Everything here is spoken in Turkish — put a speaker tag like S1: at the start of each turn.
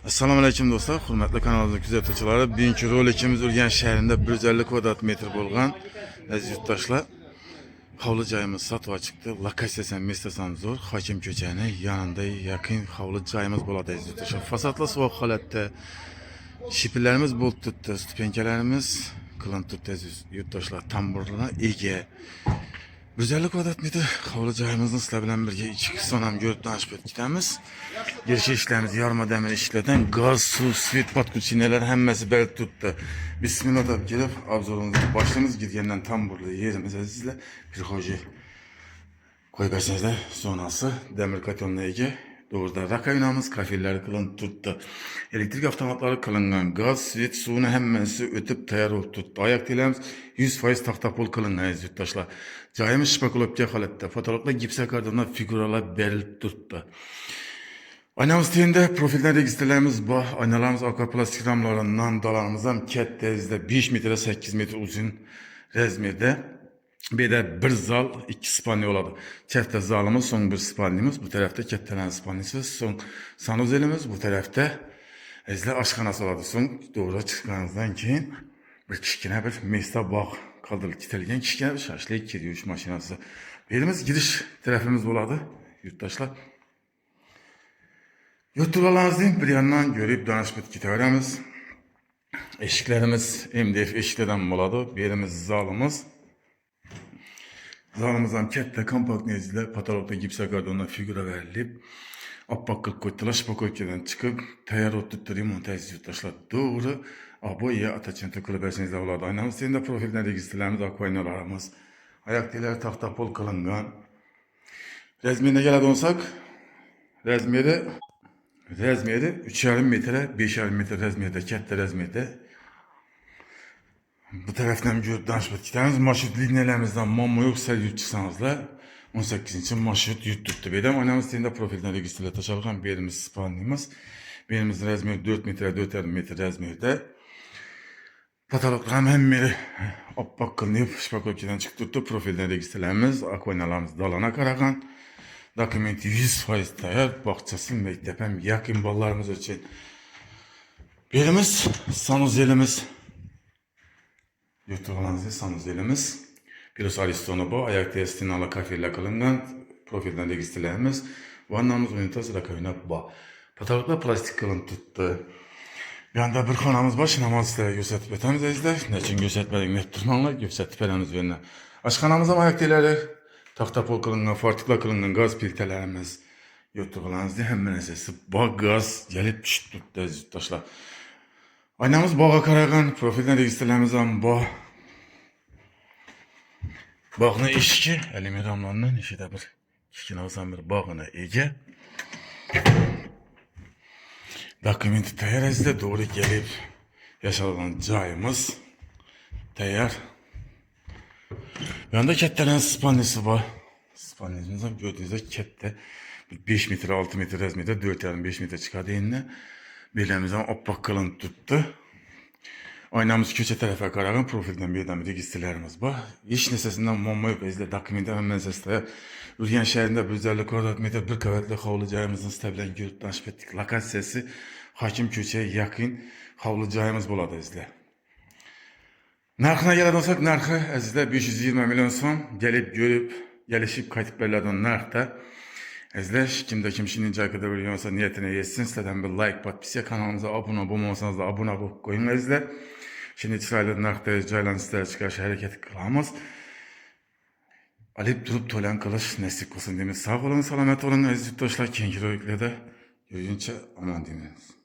S1: Assalomu alaykum do'stlar, hurmatli kanalimiz kuzatuvchilari. Bugungi rolikimiz Urganch shahrida 150 kvadrat metr bo'lgan aziz yurtdoshlar, hovli joyimiz sotuvga chiqdi. Lokatsiyasi mestasidan zo'r, Hokim ko'chani yonida yaqin hovli joyimiz bo'ladi aziz yurtdoshlar. Fasadlar sovuq holatda, shiplarimiz bo'lt turibdi, stupenkalarimiz qilinib turibdi aziz yurtdoshlar. Tamburlar ega. 150 kvadrat metr hovli joyimizni sizlar bilan birga ichki qismini ham ko'rib tanishib ketamiz. Girish ishlarimiz yorma demir ishlardan gaz, suv, svet podключениялар hammasi berib turibdi. Bismillah deb kelib, obzorimizni boshlaymiz. Girgandan tamburli yerimiz azizlar. Prixo'jiy qo'yib bersangizlar, zonasi demir kotelga ega. Doğrudan rakovinamiz, kafeleri qilinib turibdi. Elektrik avtomatlari qilingan, gaz, svet, suvni hammasi o'tib tayyor bo'lib turibdi. Oyoq telamiz 100% taxtapol qilingan aziz yurtdoshlar. Joyimiz shpakulovka holatda. Fotologlar gipsokardondan figuralar berilib turibdi. Aynamız teyinde profilden registrlerimiz bor. Aynalarımız arka plastik ramlarından dalarımız ham katta, 5 metre 8 metre uzun razmerda. Bir de bir zal, iki spalni oladi. Katta zalimiz, so'ng bir spalnimiz, bu tarafta kattalar spalnisi, so'ng sanuzelimiz, bu tarafta azizlar oshxonasi oladi. So'ng to'g'ri chiqqandan keyin bir kichkina bir mesta bog' qoldirib ketilgan kichkina bir shashlik kir yuvish mashinasi. Yerimiz girish tarafimiz bo'ladi, yurtdoshlar. Yurtdoshlarimizni bir yandan görüp danışıp ketaveramiz. Eshiklarimiz MDF eshiklardan bo'ladi. Bu yerimiz zalimiz. Zalımızdan katta kompakt nezle patologda gipsokardondan figura verilip oppoq qilib qo'ydilar. Spakovkadan chiqib tayyor o'tib remont yurtdoshlar. To'g'ri, aboya atachenta qilib bersangizlar bo'ladi. Aynamiz endi profildan registrlarimiz, akvaynalarimiz, oyoqtelar taxtapol qilingan. Razmeriga keladigan bo'lsak, razmeri 3,5 metre, 5,5 metre razmerda, katta razmerda. Bu tarafdan görüp danışıp gidemiz. Marşrut liniyelerimizden mamma yoksa yurt çıksanızlar 18. marşrut yurt tuttu. Bedem oynamız deyinde profilden registrle taşalgan birimiz spanlıyımız. Birimiz razmeri 4 metre, 4,5 metre razmerde. Patologlar hem biri oppoq kılınıp şpakovkadan çıkıp tuttu. Profilden registrlerimiz, akvaynalarımız dalana karagan. Dokumenti 100% tayyor. Bahçesi, mektepem, yakın ballarımız için. Birimiz sanuzelimiz. Yurtdoshlarimiz sanuzelimiz. Plus aristonu bu. Ayak testinalı kafeler qilingan. Profildan registrlerimiz. Vannamiz, unitaz, rakovina bu. Patologlar plastik qilinib turibdi. Bu yanda bir xonamiz bor. Namoz sizlarga ko'rsatib o'tamiz azizlar. Nechun ko'rsatmadik deb turmanglar, ko'rsatib beramiz bu yerdan. Oshxonamiz ham oyoq telari, taxtapol qilingan, fortiklar qilingan gaz plitalarimiz. Yurtdoshlarimizni hamma narsasi bor, gaz kelib tushib turibdi aziz yurtdoshlar. Aynamız bağa qaragan, profildan registrlerimiz ham bor. Bog'ni eshigi, alyumin ishida bir kichkina olsam bir bog'ini ega. Dokumenti tayyor azizlar, to'g'ri kelib yashalgan joyimiz tayyor. Bu yanda kattalar spalnisi bor. Spalnimiz ham gördüğünüzde katta 5 metre 6 metre razmerda 4,5 metre chiqadi endi. Belimiz ham oppoq qilinib turibdi. Oynamız ko'cha tarafa qaragan, profildan berdan registrlarimiz bor. Hech narsasidan muammo yo'q. Bizlar dokumentlar hammasi Urganch shahrida 150 kvadrat metr bir qavatli hovli joyimizni sizlar bilan ko'rib tanishib etdik. Lokatsiyasi Hokim ko'chaga yaqin hovli joyimiz bo'ladi azizlar. Narxına keladigan bo'lsak, narxi azizlar 520 million so'm. Kelib ko'rib, kelishib qaytib beriladigan narxda. Azizlar, kimda kim shunday joyda bo'lgan bo'lsa, niyatini yetsin. Sizlardan bir like, podpisiya, kanalımıza abone bo'lmasangiz abone bo'lib qo'ying azizlar. Şimdi chiroyli narxda joylarni sizlarga chiqarishga harakat qilamiz. Olib turib to'lan qilish nasib qilsin deymiz. Sog' bo'ling, salomat bo'ling aziz yurtdoshlar. Keyingi roliklarda ko'rguncha omon deymiz.